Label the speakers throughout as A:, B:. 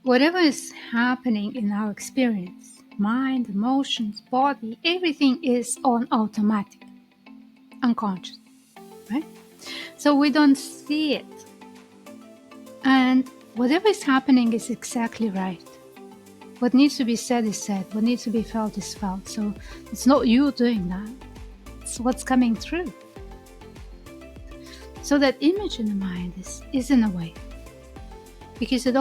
A: whatever is happening in our experience, mind, emotions, body, everything is on automatic, unconscious, right? So we don't see it. And whatever is happening is exactly right. What needs to be said is said. What needs to be felt is felt. So it's not you doing that. It's what's coming through. So that image in the mind is in a way. Because the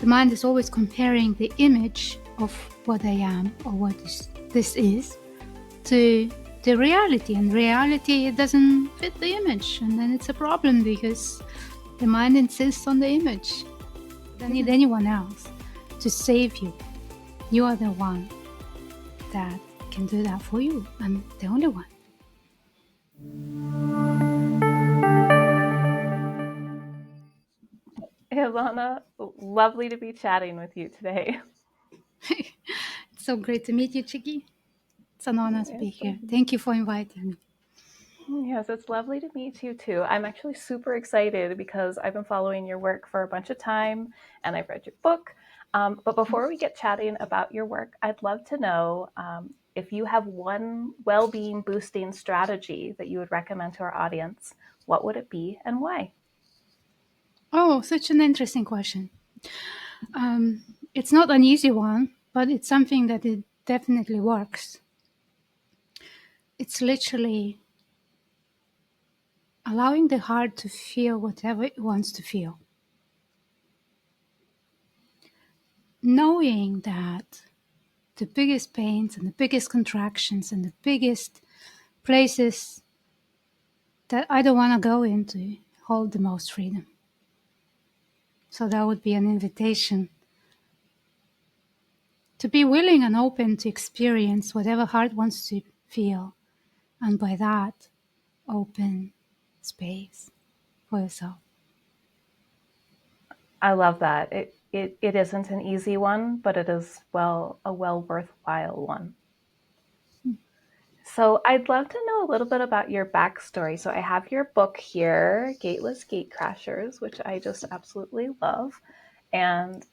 A: mind is always comparing the image of what I am or what this is to the reality. And reality, it doesn't fit the image. And then it's a problem because the mind insists on the image. You don't need anyone else to save you. You are the one that can do that for you, and the only one.
B: Ilona, lovely to be chatting with you today.
A: It's so great to meet you, Chiki. It's an honor to be here. Thank you for inviting me.
B: Yes, it's lovely to meet you too. I'm actually super excited because I've been following your work for a bunch of time and I've read your book. But before we get chatting about your work, I'd love to know if you have one well-being boosting strategy that you would recommend to our audience, what would it be and why?
A: Oh, such an interesting question. It's not an easy one, but it's something that it definitely works. It's literally allowing the heart to feel whatever it wants to feel. Knowing that the biggest pains and the biggest contractions and the biggest places that I don't want to go into hold the most freedom. So that would be an invitation to be willing and open to experience whatever heart wants to feel, and by that, open space for yourself.
B: I love that. It isn't an easy one, but it is a well worthwhile one. So I'd love to know a little bit about your backstory. So I have your book here, Gateless Gatecrashers, which I just absolutely love. And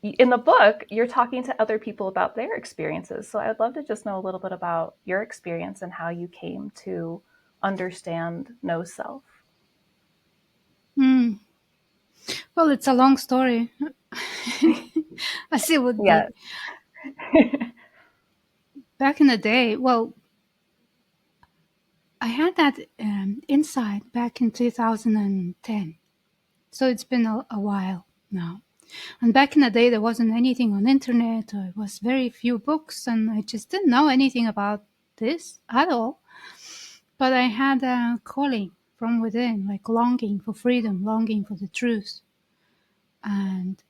B: in the book, you're talking to other people about their experiences. So I'd love to just know a little bit about your experience and how you came to understand no self.
A: Mm. Well, it's a long story, as it would be.
B: Yes.
A: Back in the day, well, I had that insight back in 2010. So it's been a while now. And back in the day, there wasn't anything on internet, or it was very few books, and I just didn't know anything about this at all. But I had a calling from within, like longing for freedom, longing for the truth. And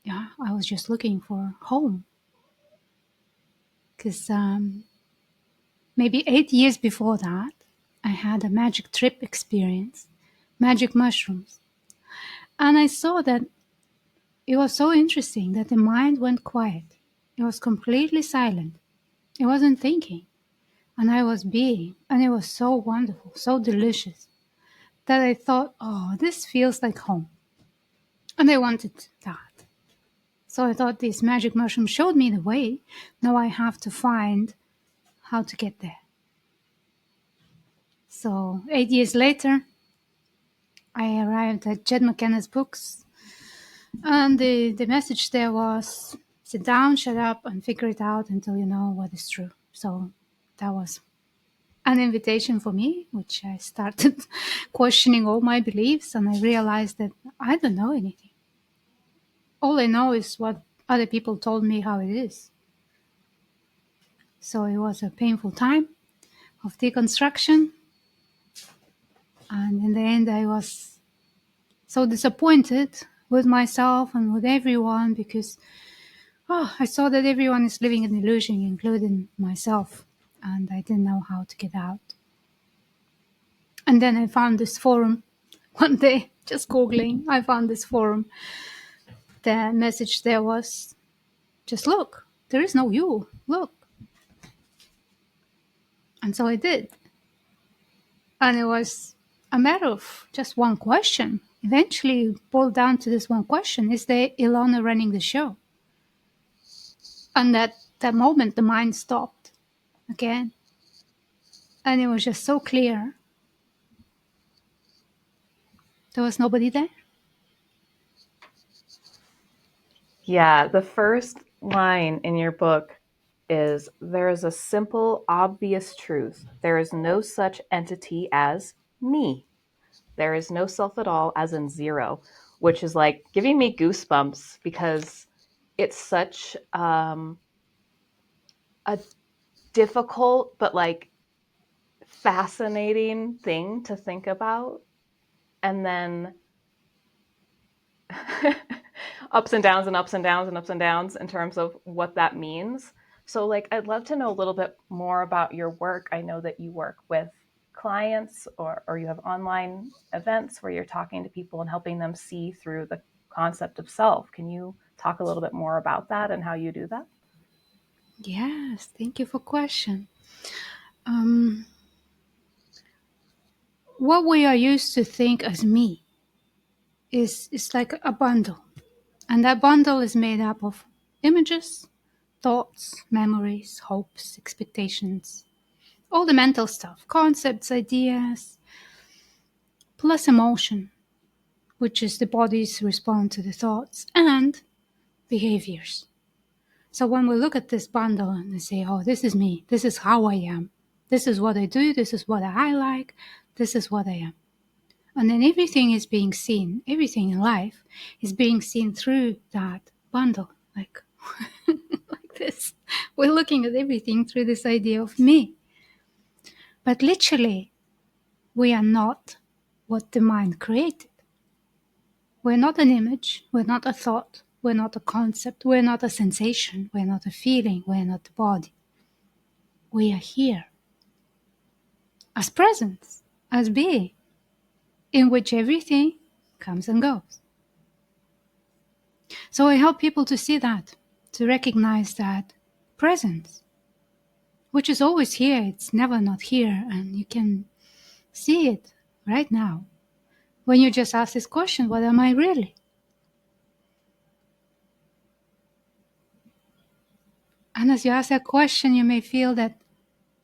A: yeah, I was just looking for home. Because maybe 8 years before that, I had a magic trip experience, magic mushrooms. And I saw that it was so interesting that the mind went quiet. It was completely silent. It wasn't thinking. And I was being. And it was so wonderful, so delicious, that I thought, oh, this feels like home. And I wanted that. So I thought this magic mushroom showed me the way. Now I have to find how to get there. So 8 years later, I arrived at Jed McKenna's books. And the message there was, sit down, shut up, and figure it out until you know what is true. So that was an invitation for me, which I started questioning all my beliefs, and I realized that I don't know anything. All I know is what other people told me how it is. So it was a painful time of deconstruction, and in the end I was so disappointed with myself and with everyone because I saw that everyone is living an illusion, including myself, and I didn't know how to get out. And then I found this forum one day, just Googling, I found this forum. The message there was, just look, there is no you, look. And so I did. And it was a matter of just one question. eventually boiled down to this one question: is there Ilona running the show? And that moment, the mind stopped again. And it was just so clear. There was nobody there.
B: Yeah, the first line in your book is there is a simple, obvious truth. There is no such entity as me. There is no self at all, as in zero, which is like giving me goosebumps because it's such a difficult but like fascinating thing to think about. And then ups and downs and ups and downs and ups and downs in terms of what that means. So, like, I'd love to know a little bit more about your work. I know that you work with clients or you have online events where you're talking to people and helping them see through the concept of self. Can you talk a little bit more about that and how you do that?
A: Yes, thank you for question. What we are used to think as me is like a bundle. And that bundle is made up of images, thoughts, memories, hopes, expectations, all the mental stuff, concepts, ideas, plus emotion, which is the body's response to the thoughts, and behaviors. So when we look at this bundle and say, oh, this is me, this is how I am, this is what I do, this is what I like, this is what I am. And then everything is being seen, everything in life is being seen through that bundle, like, like this. We're looking at everything through this idea of me. But literally, we are not what the mind created. We're not an image, we're not a thought, we're not a concept, we're not a sensation, we're not a feeling, we're not the body. We are here as presence, as being, in which everything comes and goes. So I help people to see that, to recognize that presence, which is always here, it's never not here, and you can see it right now. When you just ask this question, what am I really? And as you ask that question, you may feel that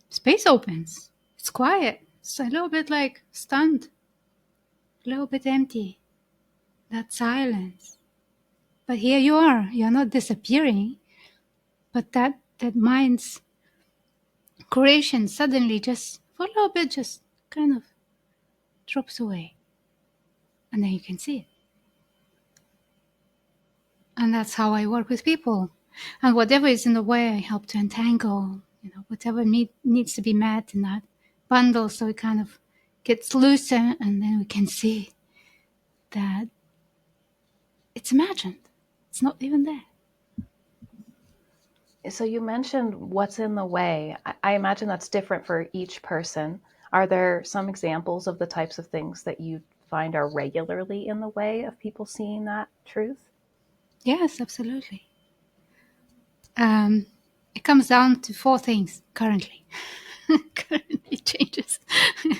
A: space opens. It's quiet. It's a little bit like stunned, a little bit empty. That silence. But here you are. You're not disappearing, but that mind's creation suddenly just for a little bit just kind of drops away. And then you can see it. And that's how I work with people. And whatever is in the way, I help to untangle, whatever needs to be met in that bundle so it kind of gets looser, and then we can see that it's imagined. It's not even there.
B: So, you mentioned what's in the way. I imagine that's different for each person. Are there some examples of the types of things that you find are regularly in the way of people seeing that truth?
A: Yes, absolutely. It comes down to four things currently. Currently changes.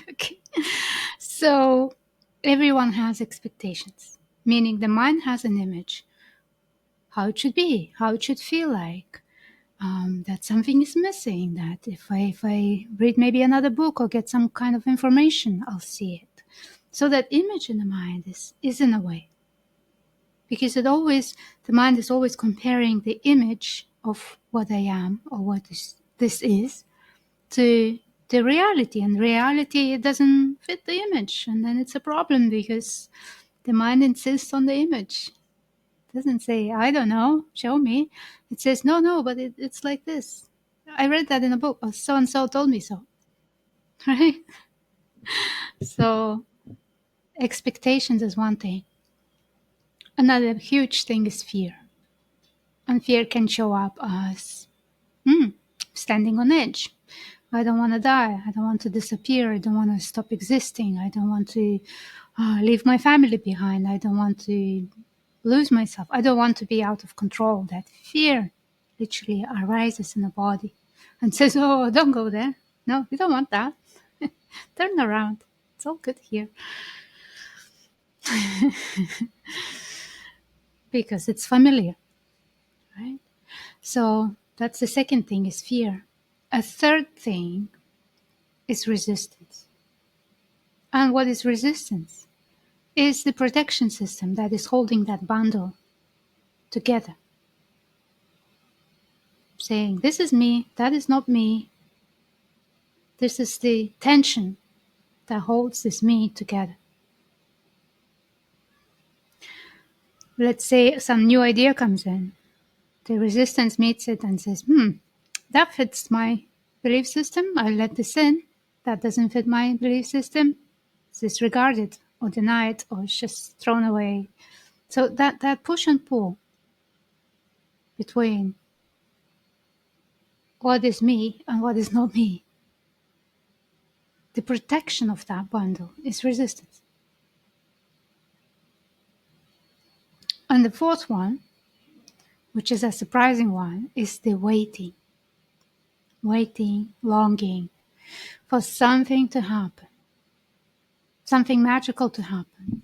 A: Okay. So everyone has expectations, meaning the mind has an image, how it should be, how it should feel like, that something is missing, that if I read maybe another book or get some kind of information, I'll see it. So that image in the mind is in a way. Because the mind is always comparing the image of what I am or what this is to the reality, and reality doesn't fit the image, and then it's a problem because the mind insists on the image. It doesn't say, I don't know, show me. It says, no, but it's like this. I read that in a book, or so and so told me so. Right? So expectations is one thing. Another huge thing is fear. And fear can show up as standing on edge. I don't want to die. I don't want to disappear. I don't want to stop existing. I don't want to leave my family behind. I don't want to lose myself. I don't want to be out of control. That fear literally arises in the body and says, oh, don't go there. No, you don't want that. Turn around. It's all good here. because it's familiar, right? So that's the second thing, is fear. A third thing is resistance. And what is resistance? Is the protection system that is holding that bundle together, saying, this is me, that is not me. This is the tension that holds this me together. Let's say some new idea comes in. The resistance meets it and says, that fits my belief system. I let this in. That doesn't fit my belief system. It's disregarded or denied, or it's just thrown away. So that push and pull between what is me and what is not me, the protection of that bundle is resistance. And the fourth one, which is a surprising one, is the waiting. Waiting, longing for something to happen, something magical to happen.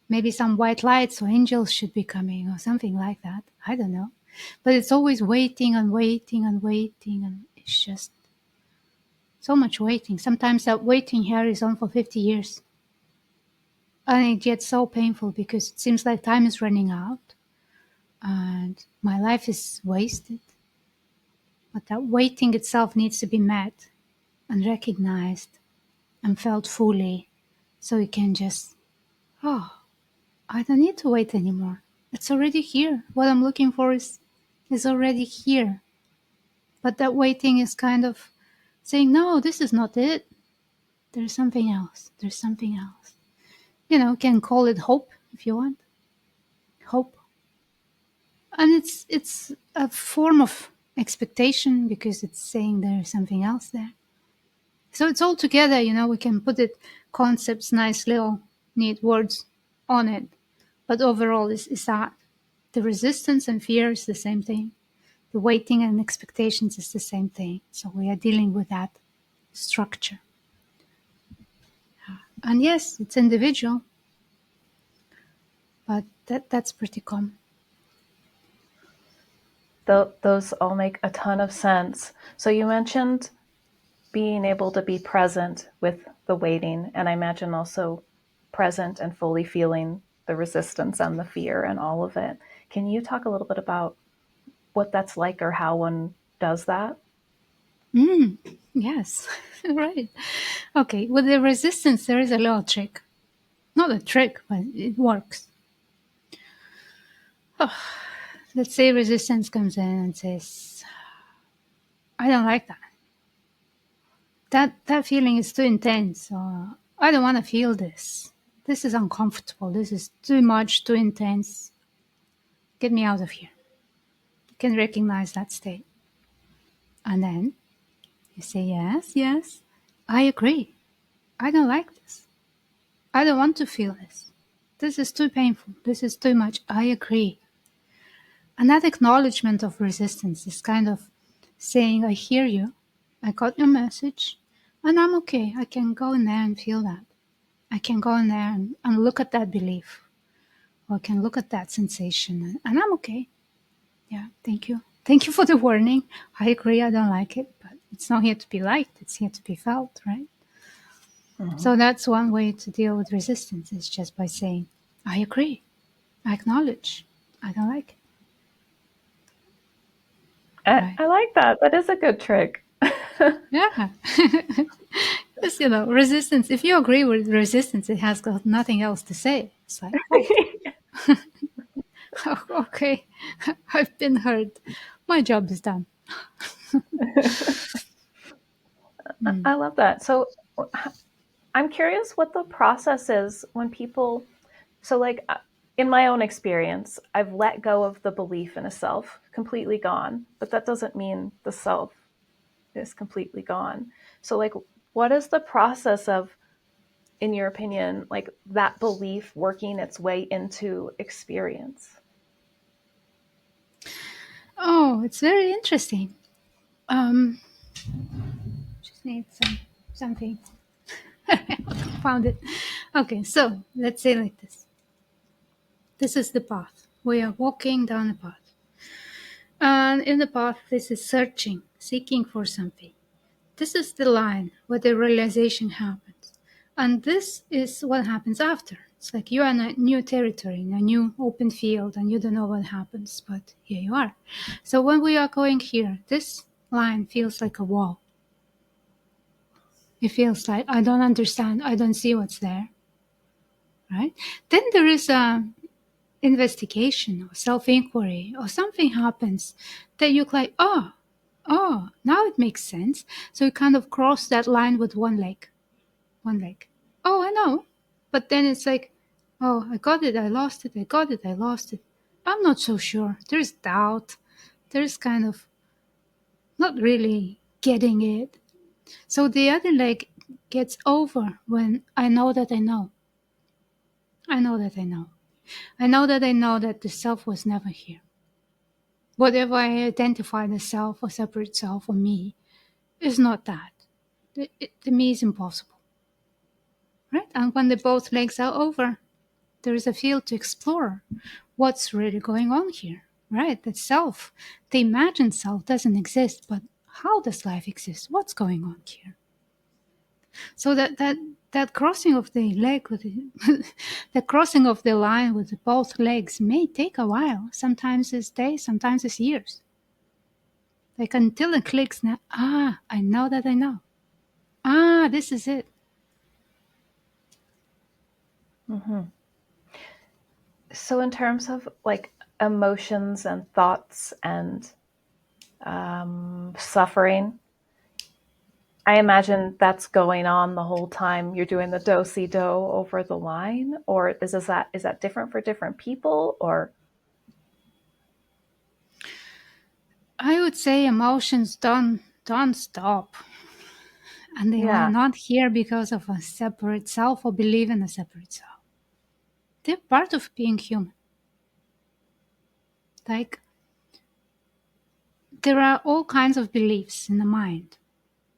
A: Maybe some white lights or angels should be coming or something like that. I don't know. But it's always waiting and waiting and waiting, and it's just so much waiting. Sometimes that waiting here is on for 50 years. And it gets so painful because it seems like time is running out and my life is wasted. But that waiting itself needs to be met and recognized and felt fully, so you can just, I don't need to wait anymore. It's already here. What I'm looking for is already here. But that waiting is kind of saying, no, this is not it. There's something else. There's something else. You can call it hope if you want. Hope. And it's a form of expectation because it's saying there's something else there. So it's all together, we can put it, concepts, nice little neat words on it. But overall is that the resistance and fear is the same thing. The waiting and expectations is the same thing. So we are dealing with that structure. And yes, it's individual, but that's pretty common.
B: Those all make a ton of sense. So you mentioned being able to be present with the waiting, and I imagine also present and fully feeling the resistance and the fear and all of it. Can you talk a little bit about what that's like or how one does that?
A: Yes, right. Okay, with the resistance, there is a little trick. Not a trick, but it works. Let's say resistance comes in and says, I don't like that. That feeling is too intense, or I don't want to feel this. This is uncomfortable. This is too much, too intense. Get me out of here. You can recognize that state. And then you say, yes, I agree. I don't like this. I don't want to feel this. This is too painful. This is too much. I agree. And that acknowledgement of resistance is kind of saying, I hear you. I got your message. And I'm okay. I can go in there and feel that. I can go in there and look at that belief. Or I can look at that sensation. And I'm okay. Yeah, thank you. Thank you for the warning. I agree. I don't like it. But it's not here to be liked. It's here to be felt, right? Mm-hmm. So that's one way to deal with resistance, is just by saying, I agree. I acknowledge. I don't like it.
B: I like that. That is a good trick.
A: Yeah. Because, resistance, if you agree with resistance, it has got nothing else to say. It's like, oh, okay, I've been heard. My job is done.
B: I love that. So I'm curious what the process is when people, so like in my own experience, I've let go of the belief in a self, completely gone, but that doesn't mean the self is completely gone. So like, what is the process of, in your opinion, like that belief working its way into experience?
A: Oh, it's very interesting. Just need something. Found it. Okay, so let's say like this. This is the path. We are walking down the path. And in the path, this is searching, seeking for something. This is the line where the realization happens. And this is what happens after. It's like you're in a new territory, in a new open field, and you don't know what happens, but here you are. So when we are going here, this line feels like a wall. It feels like I don't understand, I don't see what's there, right? Then there is a investigation or self-inquiry or something happens that you're like, oh, now it makes sense. So you kind of cross that line with one leg. Oh, I know. But then it's like, oh, I got it, I lost it, I got it, I lost it. I'm not so sure. There's doubt. There's kind of not really getting it. So the other leg gets over when I know that I know. I know that I know. I know that I know that the self was never here. Whatever I identify as self or separate self or me is not that. The me is impossible. Right? And when the both legs are over, there is a field to explore what's really going on here. Right? The self, the imagined self doesn't exist, but how does life exist? What's going on here? So that crossing of the leg with the crossing of the line with both legs may take a while. Sometimes it's days, sometimes it's years. Like until it clicks now, I know that I know. This is it.
B: Mm-hmm. So in terms of like emotions and thoughts and suffering, I imagine that's going on the whole time you're doing the do-si-do over the line, or is that different for different people, or?
A: I would say emotions don't stop. And they are
B: Yeah.
A: not here because of a separate self or believe in a separate self. They're part of being human. Like there are all kinds of beliefs in the mind.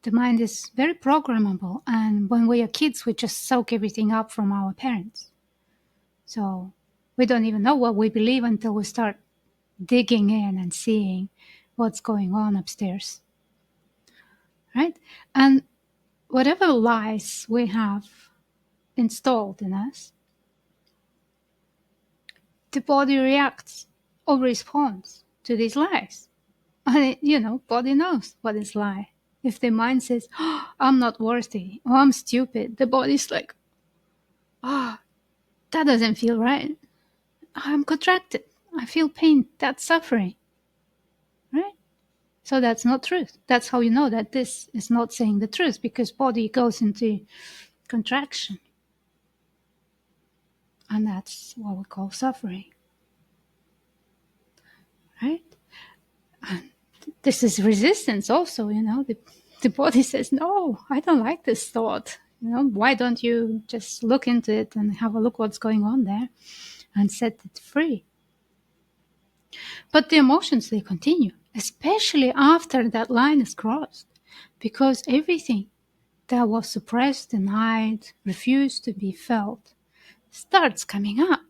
A: The mind is very programmable, and when we are kids, we just soak everything up from our parents. So we don't even know what we believe until we start digging in and seeing what's going on upstairs. Right? And whatever lies we have installed in us, the body reacts or responds to these lies. And body knows what is lie. If the mind says, I'm not worthy, or I'm stupid, the body's like, that doesn't feel right. I'm contracted. I feel pain. That's suffering. Right? So that's not truth. That's how you know that this is not saying the truth, because body goes into contraction. And that's what we call suffering. Right? And this is resistance also, the body says, no, I don't like this thought. Why don't you just look into it and have a look what's going on there and set it free? But the emotions, they continue, especially after that line is crossed, because everything that was suppressed, denied, refused to be felt starts coming up.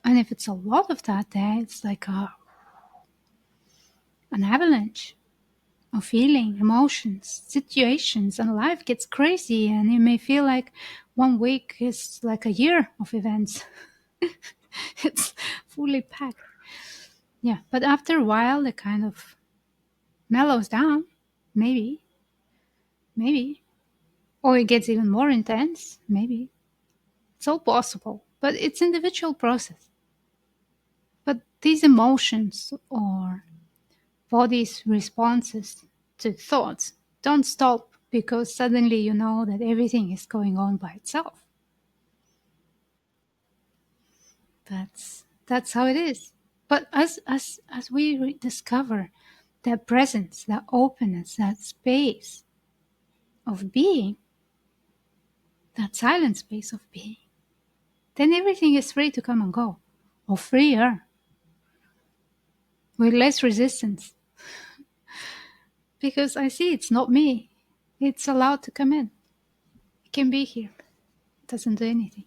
A: And if it's a lot of that there, it's like an avalanche of feeling, emotions, situations, and life gets crazy, and you may feel like 1 week is like a year of events. It's fully packed. Yeah, but after a while, it kind of mellows down, maybe, or it gets even more intense, maybe. It's all possible, but it's individual process. But these emotions or body's responses to thoughts don't stop because suddenly you know that everything is going on by itself. That's how it is. But as we discover that presence, that openness, that space of being, that silent space of being, then everything is free to come and go, or freer, with less resistance. Because I see it's not me. It's allowed to come in. It can be here. Doesn't do anything.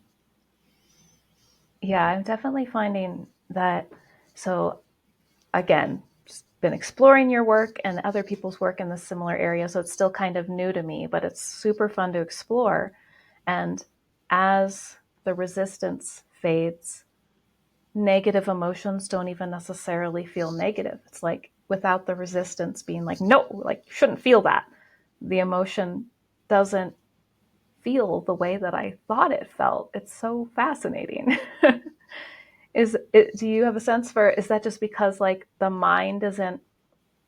B: Yeah, I'm definitely finding that. So, again, just been exploring your work and other people's work in this similar area. So, it's still kind of new to me, but it's super fun to explore. And as the resistance fades, negative emotions don't even necessarily feel negative. It's like without the resistance being like, no, like you shouldn't feel that. The emotion doesn't feel the way that I thought it felt. It's so fascinating. Do you have a sense for, is that just because like the mind isn't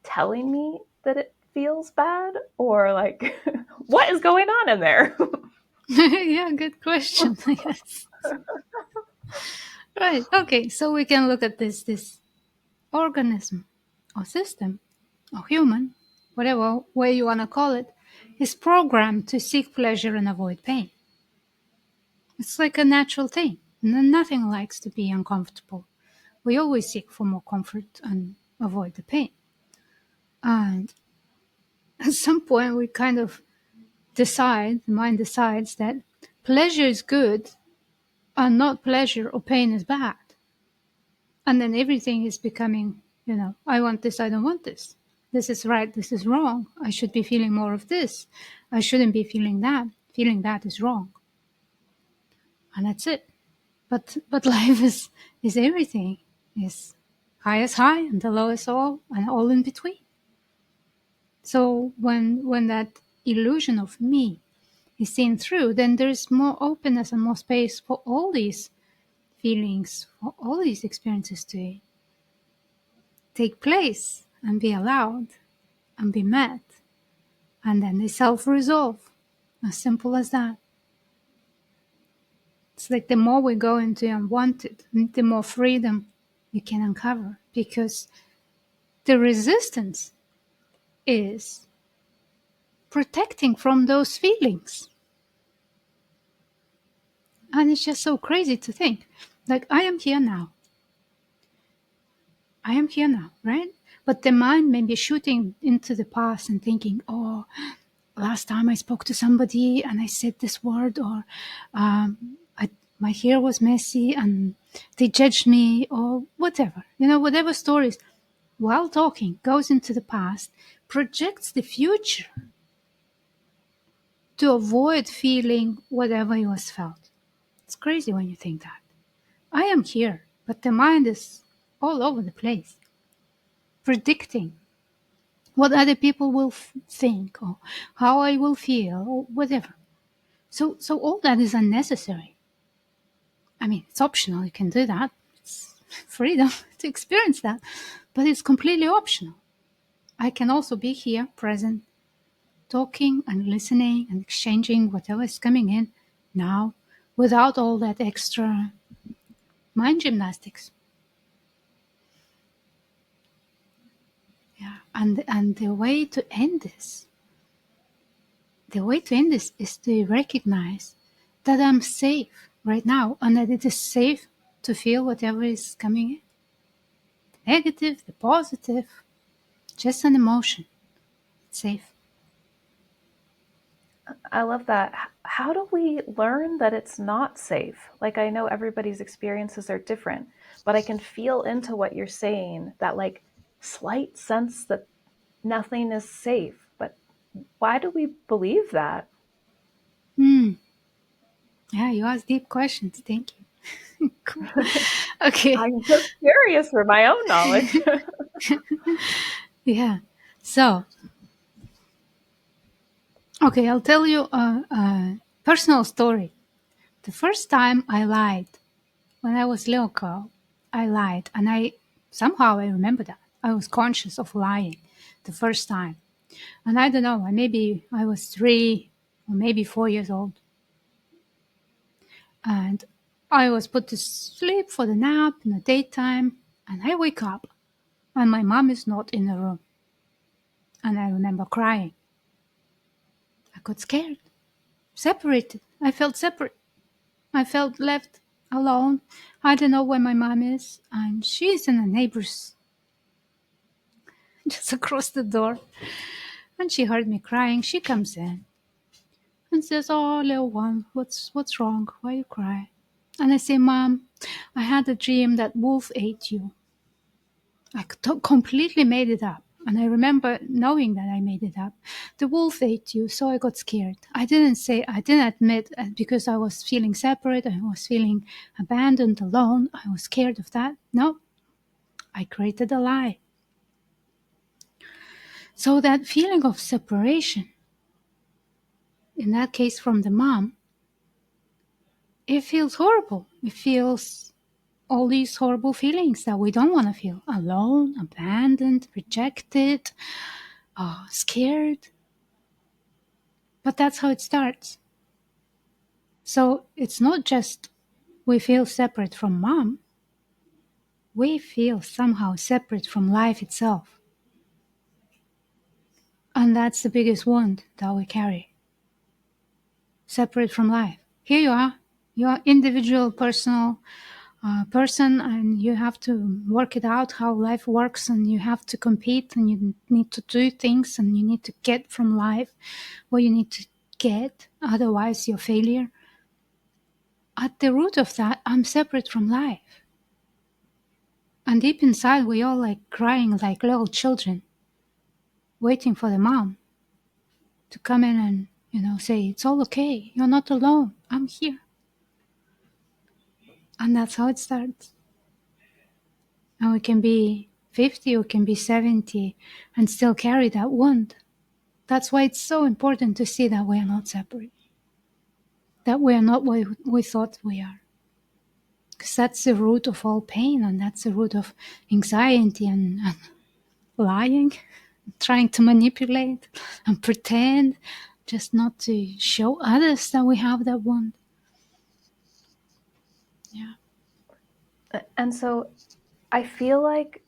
B: telling me that it feels bad, or like what is going on in there?
A: Yeah, good question. Yes. Right. Okay. So we can look at this organism or system or human, whatever way you want to call it, is programmed to seek pleasure and avoid pain. It's like a natural thing. Nothing likes to be uncomfortable. We always seek for more comfort and avoid the pain. And at some point, we kind of decide, the mind decides that pleasure is good and not pleasure or pain is bad. And then everything is becoming, I want this, I don't want this. This is right, this is wrong. I should be feeling more of this. I shouldn't be feeling that. Feeling that is wrong. And that's it. But life is everything. Is high as high and the low as all and all in between. So when that illusion of me is seen through, then there's more openness and more space for all these feelings, for all these experiences to take place and be allowed and be met. And then they self-resolve. As simple as that. It's like the more we go into unwanted, the more freedom we can uncover, because the resistance is protecting from those feelings. And it's just so crazy to think, like, I am here now, right? But the mind may be shooting into the past and thinking, oh, last time I spoke to somebody and I said this word, or my hair was messy and they judged me, or whatever. Whatever stories, while talking, goes into the past, projects the future to avoid feeling whatever it was felt. It's crazy when you think that. I am here, but the mind is all over the place, predicting what other people will think, or how I will feel, or whatever. So all that is unnecessary. I mean, it's optional. You can do that. It's freedom to experience that, but it's completely optional. I can also be here, present, talking and listening and exchanging whatever is coming in now, without all that extra mind gymnastics. Yeah, and the way to end this, is to recognize that I'm safe right now, and that it is safe to feel whatever is coming in. The negative, the positive, just an emotion. It's safe.
B: I love that. How do we learn that it's not safe? Like, I know everybody's experiences are different, but I can feel into what you're saying, that like slight sense that nothing is safe. But why do we believe that?
A: Yeah, you ask deep questions. Thank you. Cool. Okay.
B: I'm just curious for my own knowledge.
A: Yeah. So, okay, I'll tell you a personal story. The first time I lied, when I was little girl, I lied, and I remember that I was conscious of lying the first time, and I don't know, maybe I was 3 or maybe 4 years old, and I was put to sleep for the nap in the daytime, and I wake up, and my mom is not in the room, and I remember crying. I got scared, separated. I felt separate. I felt left alone. I don't know where my mom is, and she's in the neighbor's just across the door. And she heard me crying. She comes in and says, "Oh, little one, what's wrong? Why you cry?" And I say, "Mom, I had a dream that wolf ate you." I completely made it up. And I remember knowing that I made it up. The wolf ate you, so I got scared. I didn't admit because I was feeling separate, I was feeling abandoned, alone. I was scared of that. No, I created a lie. So that feeling of separation, in that case from the mom, it feels horrible. It feels all these horrible feelings that we don't want to feel: alone, abandoned, rejected, scared. But that's how it starts. So it's not just we feel separate from mom, we feel somehow separate from life itself. And that's the biggest wound that we carry. Separate from life. Here you are individual, personal person, and you have to work it out how life works, and you have to compete, and you need to do things, and you need to get from life what you need to get, otherwise you're failure. At the root of that, I'm separate from life. And deep inside, we all like crying like little children, waiting for the mom to come in and, say, "It's all okay. You're not alone. I'm here." And that's how it starts. And we can be 50, we can be 70, and still carry that wound. That's why it's so important to see that we are not separate, that we are not what we thought we are. Because that's the root of all pain, and that's the root of anxiety and lying, trying to manipulate and pretend, just not to show others that we have that wound. Yeah.
B: And so I feel like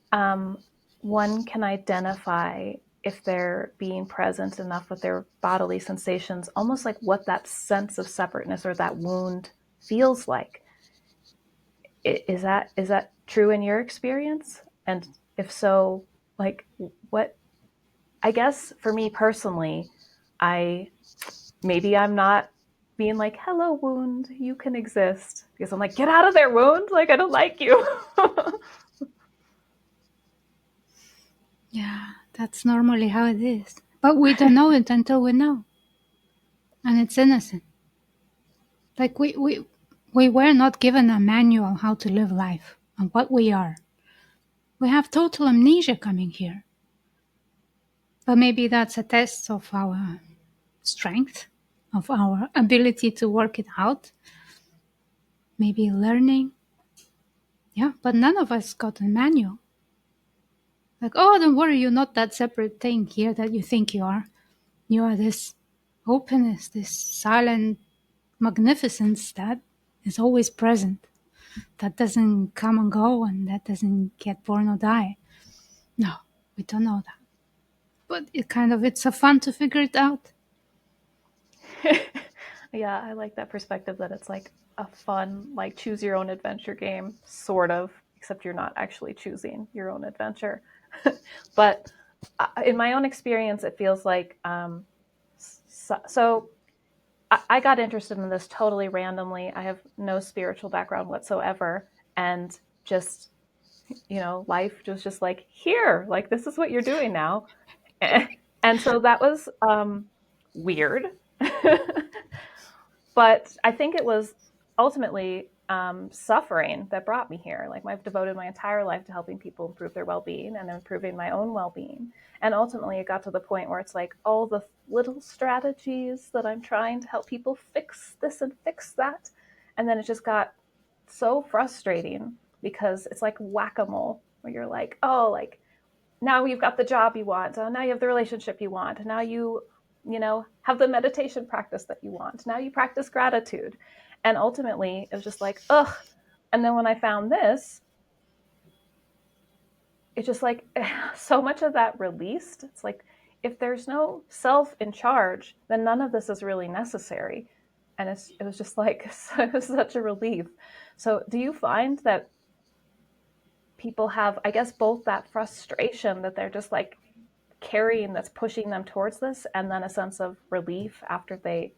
B: one can identify if they're being present enough with their bodily sensations, almost like what that sense of separateness or that wound feels like. Is that true in your experience? And if so, like what? I guess for me personally, I maybe I'm not being like, "Hello, wound, you can exist," because I'm like, "Get out of there, wound! Like I don't like you."
A: Yeah, that's normally how it is. But we don't know it until we know. And it's innocent. Like we were not given a manual how to live life and what we are. We have total amnesia coming here. But maybe that's a test of our strength, of our ability to work it out. Maybe learning. Yeah, but none of us got a manual. Like, "Oh, don't worry, you're not that separate thing here that you think you are. You are this openness, this silent magnificence that is always present, that doesn't come and go, and that doesn't get born or die." No, we don't know that. But it's a fun to figure it out.
B: Yeah, I like that perspective that it's like a fun, like choose your own adventure game, sort of, except you're not actually choosing your own adventure. But in my own experience, it feels like so I got interested in this totally randomly. I have no spiritual background whatsoever. And just, life was just like, here, like, this is what you're doing now. And so that was weird. But I think it was ultimately suffering that brought me here. Like I've devoted my entire life to helping people improve their well-being and improving my own well-being. And ultimately, it got to the point where it's like all the little strategies that I'm trying to help people fix this and fix that, and then it just got so frustrating because it's like whack-a-mole, where you're like, oh, like now you've got the job you want. Oh, now you have the relationship you want. Now have the meditation practice that you want. Now you practice gratitude. And ultimately, it was just like, ugh. And then when I found this, it's just like so much of that released. It's like, if there's no self in charge, then none of this is really necessary. And it was just like, it was such a relief. So do you find that people have, I guess, both that frustration that they're just like carrying that's pushing them towards this, and then a sense of relief after they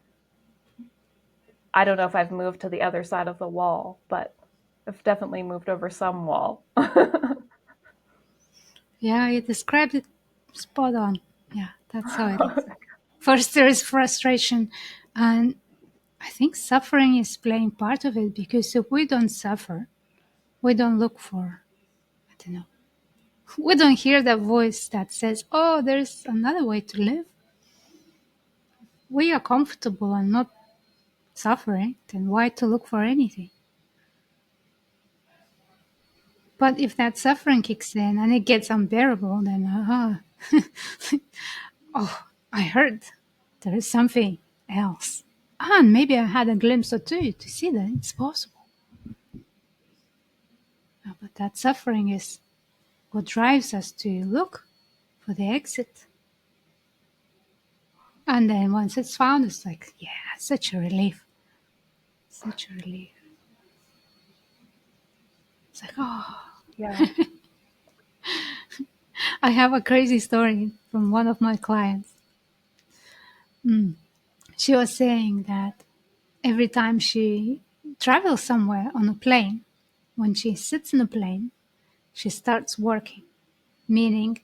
B: I don't know if I've moved to the other side of the wall, but I've definitely moved over some wall.
A: Yeah, you described it spot on. Yeah, that's how it is. First, there is frustration, and I think suffering is playing part of it, because if we don't suffer, we don't look for, I don't know, we don't hear that voice that says, oh, there's another way to live. We are comfortable and not suffering, then why to look for anything? But if that suffering kicks in and it gets unbearable, then oh, I heard there is something else. And maybe I had a glimpse or two to see that it's possible. But that suffering is what drives us to look for the exit. And then once it's found, it's like, yeah, such a relief. Such a relief. It's like, oh.
B: Yeah.
A: I have a crazy story from one of my clients. She was saying that every time she travels somewhere on a plane, when she sits in a plane, she starts working, meaning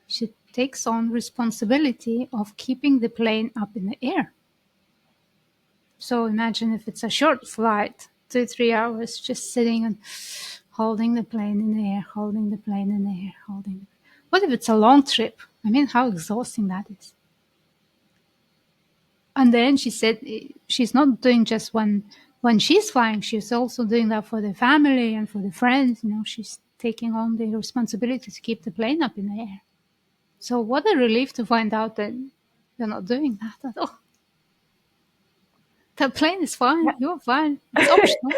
A: she takes on responsibility of keeping the plane up in the air. So imagine if it's a short flight, 2-3 hours, just sitting and holding the plane in the air, holding the plane in the air, holding. What if it's a long trip? I mean, how exhausting that is. And then she said she's not doing just when she's flying, she's also doing that for the family and for the friends. She's taking on the responsibility to keep the plane up in the air. So what a relief to find out that you're not doing that at all. The plane is fine. You're fine. It's optional.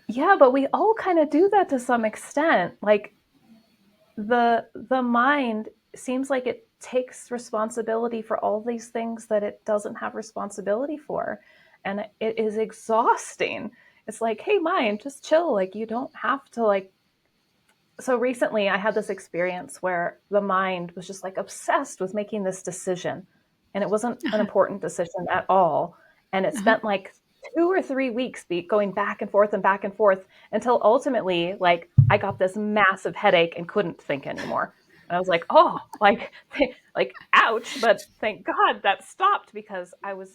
B: Yeah, but we all kind of do that to some extent. Like the mind seems like it takes responsibility for all these things that it doesn't have responsibility for, and it is exhausting. It's like, hey, mind, just chill. Like you don't have to like. So recently I had this experience where the mind was just like obsessed with making this decision, and it wasn't an important decision at all, and it
A: Uh-huh.
B: spent like 2 or 3 weeks going back and forth until ultimately like I got this massive headache and couldn't think anymore. And I was like, oh, like ouch, but thank God that stopped because I was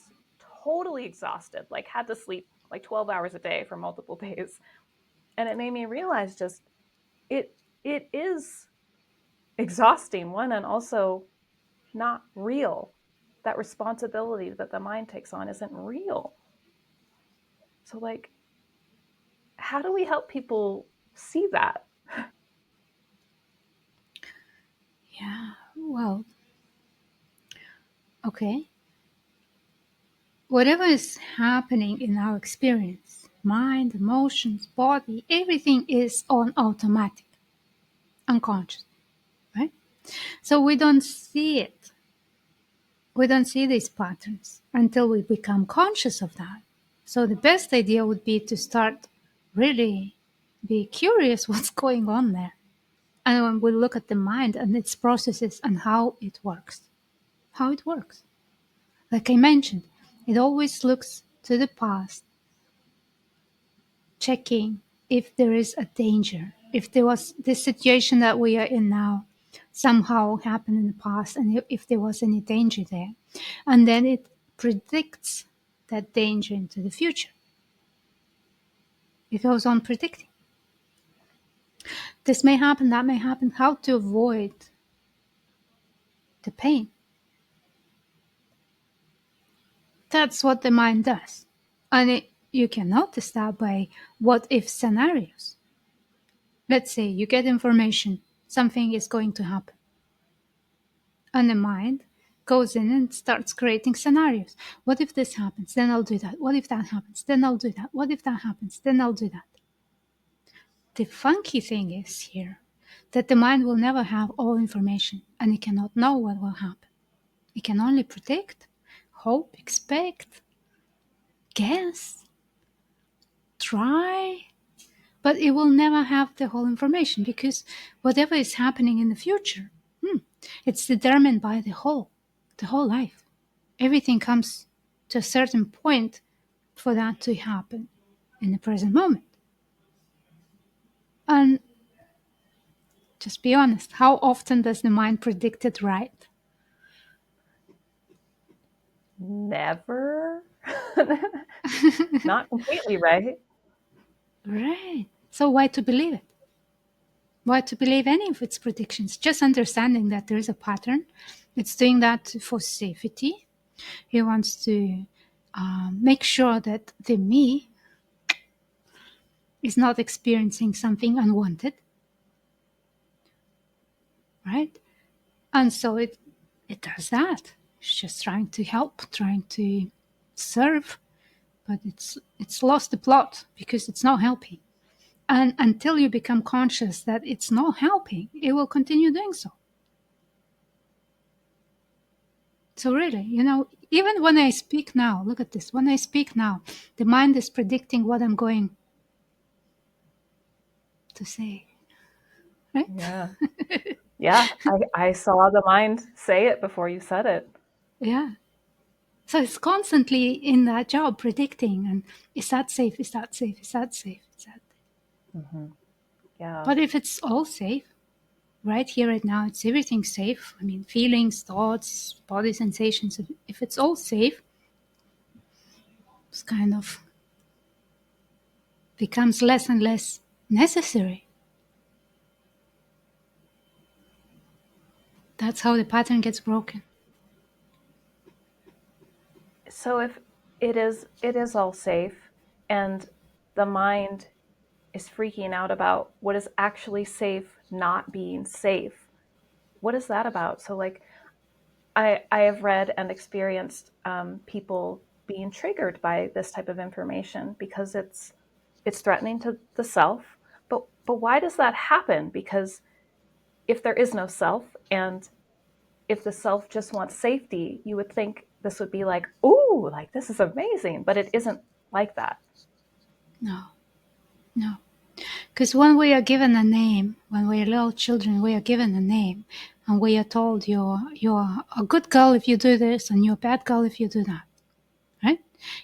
B: totally exhausted, like had to sleep like 12 hours a day for multiple days. And it made me realize just it it is exhausting, one, and also not real. That responsibility that the mind takes on isn't real. So like, how do we help people see that?
A: Yeah. Well, okay. Whatever is happening in our experience, mind, emotions, body, everything is on automatic, unconscious, right? So we don't see it. We don't see these patterns until we become conscious of that. So the best idea would be to start really be curious what's going on there. And when we look at the mind and its processes and how it works. How it works. Like I mentioned, it always looks to the past, checking if there is a danger, if there was this situation that we are in now somehow happened in the past, and if there was any danger there. And then it predicts that danger into the future. It goes on predicting. This may happen, that may happen, how to avoid the pain. That's what the mind does. And you can notice that by what if scenarios. Let's say you get information, something is going to happen. And the mind goes in and starts creating scenarios. What if this happens? Then I'll do that. What if that happens? Then I'll do that. What if that happens? Then I'll do that. The funky thing is here that the mind will never have all information and it cannot know what will happen. It can only predict, hope, expect, guess, try, but it will never have the whole information because whatever is happening in the future, it's determined by the whole life. Everything comes to a certain point for that to happen in the present moment. And just be honest, how often does the mind predict it right?
B: Never. Not completely right.
A: Right. So why to believe it? Why to believe any of its predictions? Just understanding that there is a pattern. It's doing that for safety. He wants to make sure that the me is not experiencing something unwanted, right? And so it does that. It's just trying to help, trying to serve, but it's lost the plot because it's not helping. And until you become conscious that it's not helping, it will continue doing so. So really, even when I speak now, look at this. When I speak now, the mind is predicting what I'm going to say, right?
B: Yeah. Yeah. I saw the mind say it before you said it.
A: Yeah. So it's constantly in that job predicting, and is that safe? Is that safe? Is that safe? Is that?
B: Mm-hmm. Yeah.
A: But if it's all safe, right here, right now, it's everything safe. I mean, feelings, thoughts, body sensations. If it's all safe, it's kind of becomes less and less necessary. That's how the pattern gets broken.
B: So if it is all safe and the mind is freaking out about what is actually safe not being safe, what is that about? So like I have read and experienced people being triggered by this type of information because it's threatening to the self. But why does that happen? Because if there is no self and if the self just wants safety, you would think this would be like, ooh, like this is amazing, but it isn't like that.
A: No, no. Because when we are given a name, when we are little children, we are given a name, and we are told you're a good girl if you do this, and you're a bad girl if you do that, right?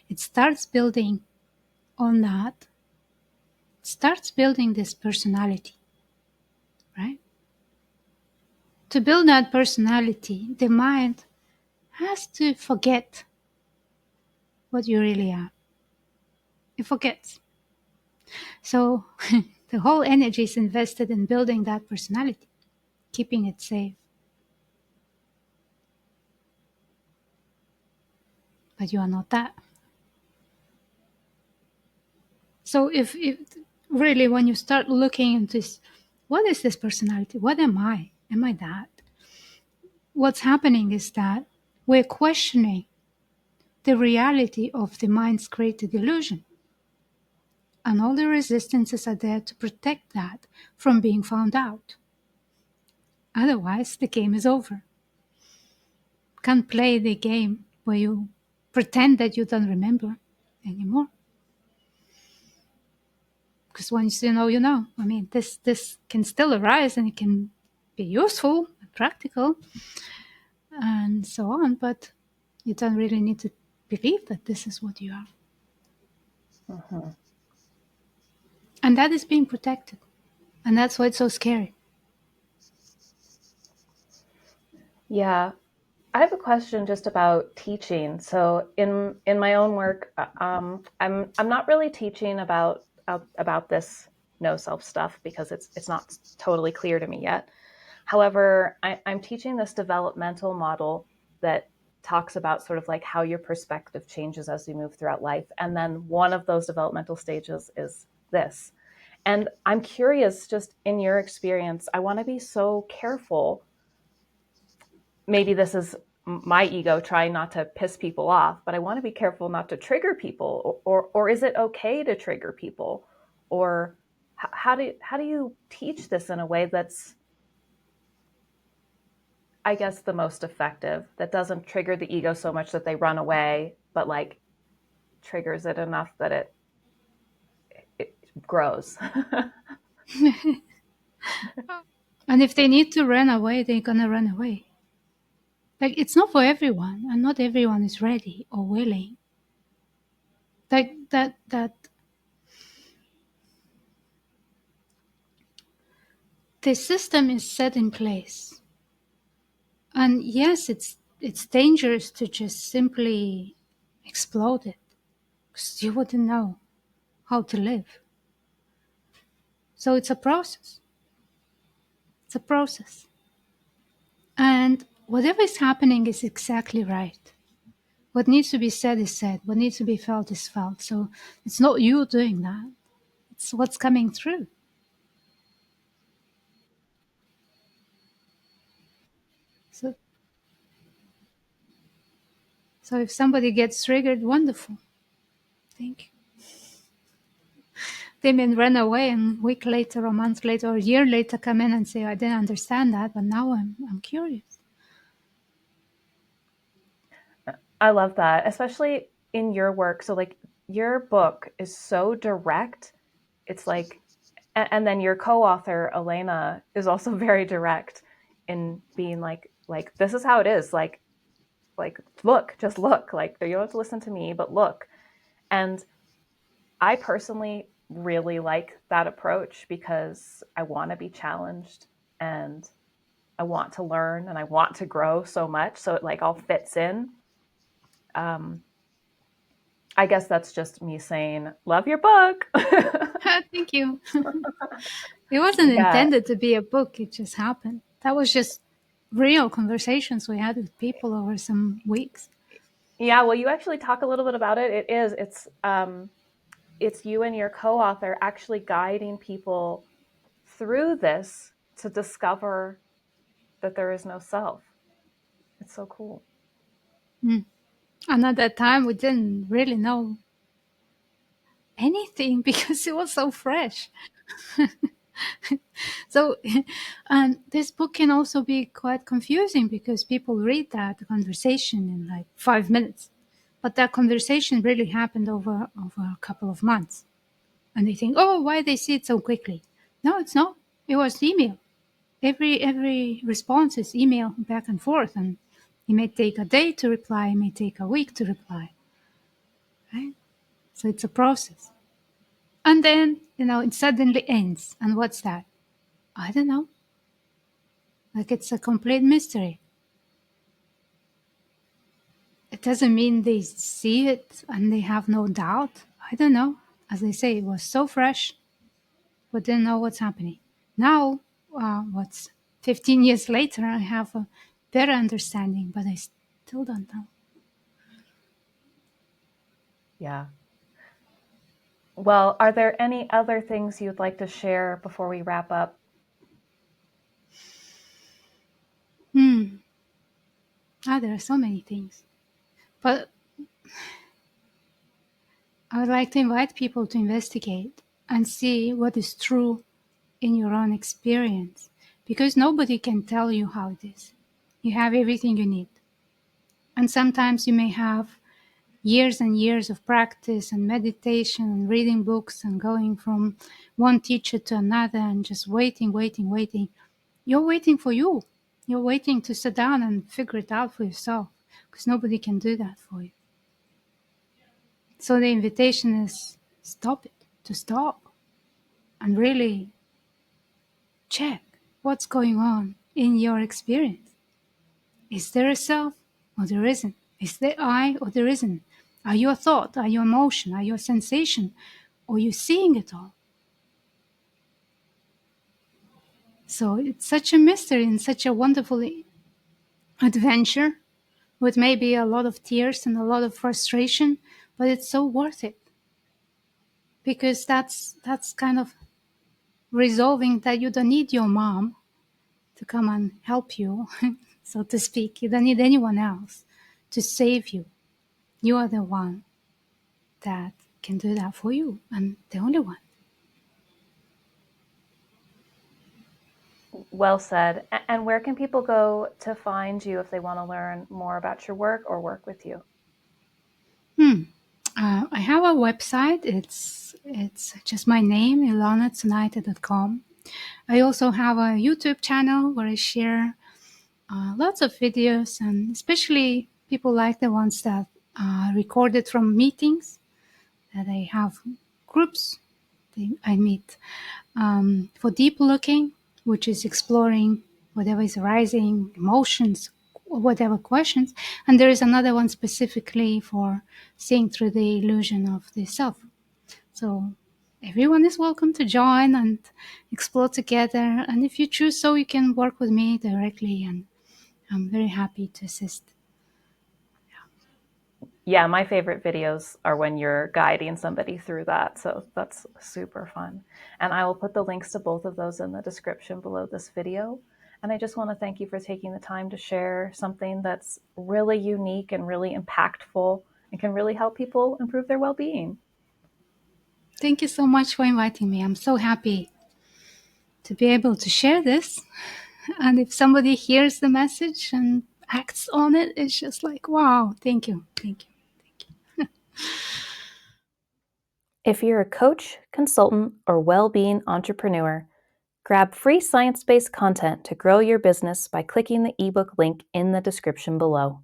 A: It starts building on that. It starts building this personality, right? To build that personality, the mind has to forget what you really are. It forgets. So the whole energy is invested in building that personality, keeping it safe. But you are not that. So if really, when you start looking into this, what is this personality? What am I? Am I that? What's happening is that we're questioning the reality of the mind's created illusion. And all the resistances are there to protect that from being found out. Otherwise, the game is over. Can't play the game where you pretend that you don't remember anymore. Because once you know, you know. I mean, this can still arise and it can be useful and practical and so on, but you don't really need to believe that this is what you are.
B: Mm-hmm.
A: And that is being protected. And that's why it's so scary.
B: Yeah. I have a question just about teaching. So in my own work, I'm not really teaching about this no self stuff because it's not totally clear to me yet. However, I'm teaching this developmental model that talks about sort of like how your perspective changes as you move throughout life, and then one of those developmental stages is this. And I'm curious, just in your experience, I want to be so careful. Maybe this is my ego trying not to piss people off, but I want to be careful not to trigger people. Or is it okay to trigger people? Or how do you teach this in a way that's, I guess, the most effective, that doesn't trigger the ego so much that they run away, but like triggers it enough that it grows?
A: And if they need to run away, they're gonna run away. Like, it's not for everyone, and not everyone is ready or willing. Like that the system is set in place. And yes, it's dangerous to just simply explode it, because you wouldn't know how to live. So it's a process. It's a process. And whatever is happening is exactly right. What needs to be said is said. What needs to be felt is felt. So it's not you doing that. It's what's coming through. So so if somebody gets triggered, wonderful. Thank you. They may run away and a week later, a month later, or a year later come in and say, I didn't understand that, but now I'm curious.
B: I love that, especially in your work. So, like, your book is so direct. It's like, and then your co-author Elena is also very direct in being like this is how it is. Like look, just look. Like you don't have to listen to me, but look. And I personally really like that approach because I want to be challenged and I want to learn and I want to grow so much. So it like all fits in. Um, I guess that's just me saying, love your book.
A: Thank you. It wasn't
B: Yeah.
A: intended to be a book, it just happened. That was just real conversations we had with people over some weeks.
B: Yeah. Well, you actually talk a little bit about it. It's you and your co-author actually guiding people through this to discover that there is no self. It's so cool.
A: Mm. And at that time, we didn't really know anything because it was so fresh. So, and this book can also be quite confusing because people read that conversation in like 5 minutes, but that conversation really happened over a couple of months, and they think, oh, why they see it so quickly? No, it's not. It was email. Every response is email back and forth, and it may take a day to reply, it may take a week to reply, right? So it's a process, and then it suddenly ends. And what's that? I don't know. Like, it's a complete mystery. It doesn't mean they see it and they have no doubt. I don't know. As I say, it was so fresh, but didn't know what's happening. Now, what's 15 years later, I have a better understanding, but I still don't know.
B: Yeah. Well, are there any other things you'd like to share before we wrap up?
A: There are so many things. But I would like to invite people to investigate and see what is true in your own experience, because nobody can tell you how it is. You have everything you need. And sometimes you may have years and years of practice and meditation and reading books and going from one teacher to another and just waiting, waiting, waiting. You're waiting for you. You're waiting to sit down and figure it out for yourself, because nobody can do that for you. So the invitation is stop it, to stop and really check what's going on in your experience. Is there a self or there isn't? Is there I or there isn't? Are you a thought? Are you emotion? Are you a sensation? Or are you seeing it all? So it's such a mystery and such a wonderful adventure with maybe a lot of tears and a lot of frustration, but it's so worth it, because that's kind of resolving that you don't need your mom to come and help you, so to speak. You don't need anyone else to save you. You are the one that can do that for you, and the only one.
B: Well said. And where can people go to find you if they want to learn more about your work or work with you?
A: I have a website. It's just my name, ilonacunited.com. I also have a YouTube channel where I share lots of videos, and especially people like the ones that are recorded from meetings that I have groups I meet for deep looking, which is exploring whatever is arising, emotions, whatever questions. And there is another one specifically for seeing through the illusion of the self. So everyone is welcome to join and explore together. And if you choose so, you can work with me directly, and I'm very happy to assist.
B: Yeah, my favorite videos are when you're guiding somebody through that. So that's super fun. And I will put the links to both of those in the description below this video. And I just want to thank you for taking the time to share something that's really unique and really impactful and can really help people improve their well-being.
A: Thank you so much for inviting me. I'm so happy to be able to share this. And if somebody hears the message and acts on it, it's just like, wow, thank you, thank you.
B: If you're a coach, consultant, or well-being entrepreneur, grab free science-based content to grow your business by clicking the ebook link in the description below.